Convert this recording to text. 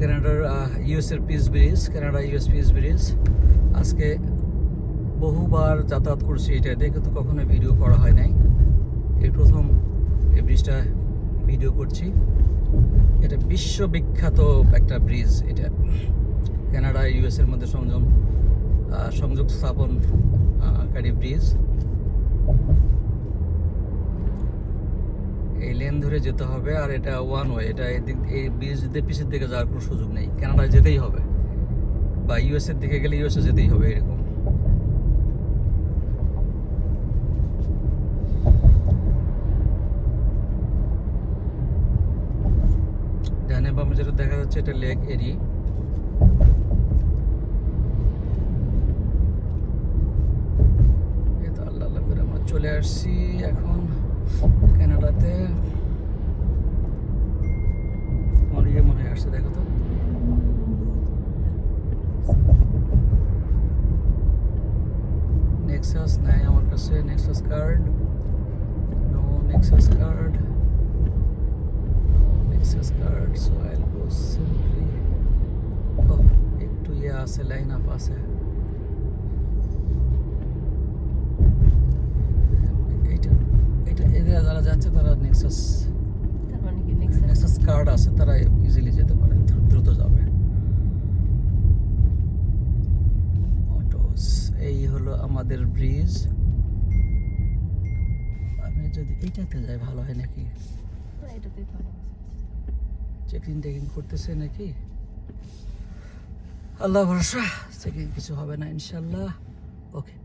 কানাডার ইউএসের peace bridge, Canada US peace bridge. আজকে বহুবার যাতায়াত করছি এটাতে, কিন্তু কখনো ভিডিও করা হয় নাই। এই প্রথম এই ব্রিজটা ভিডিও করছি। এটা বিশ্ববিখ্যাত একটা ব্রিজ। এটা কানাডা ইউএসের মধ্যে সংযোগ স্থাপনকারী ব্রিজ। এই লেন ধরে যেতে হবে, আর এটা ওয়ান ওয়ে। এটা এই ব্রিজ দিয়ে পিছের দিকে যাওয়ার কোনো সুযোগ নেই। কানাডায় যেতেই হবে, বা ইউএসের দিকে গেলে ইউএসএ যেতেই হবে, এরকম। ডানে বামে যেটা দেখা যাচ্ছে এটা লেক এরি। আল্লাহ আল্লাহ করে আমরা চলে আসছি এখন কানাডাতে। আমার ইয়ে মনে হয় আসছে, দেখো তো। নেক্সাস নাই আমার কাছে, nexus card. No nexus card, nexus card. So I'll go simply. ও, একটু ইয়ে আছে, লাইন আপ আছে। এরিয়া যারা যাচ্ছে তারা নেক্সাস কার্ড আছে, তারা ইজিলি যেতে পারে, দ্রুত যাবে। অটোস, এই হলো আমাদের ব্রিজ। আমি যদি এইটাতে যাই ভালো হয় নাকি? চেকিং টেকিং করতেছে নাকি? আল্লাহ ভরসা, চেকিং কিছু হবে না ইনশাল্লাহ। ওকে।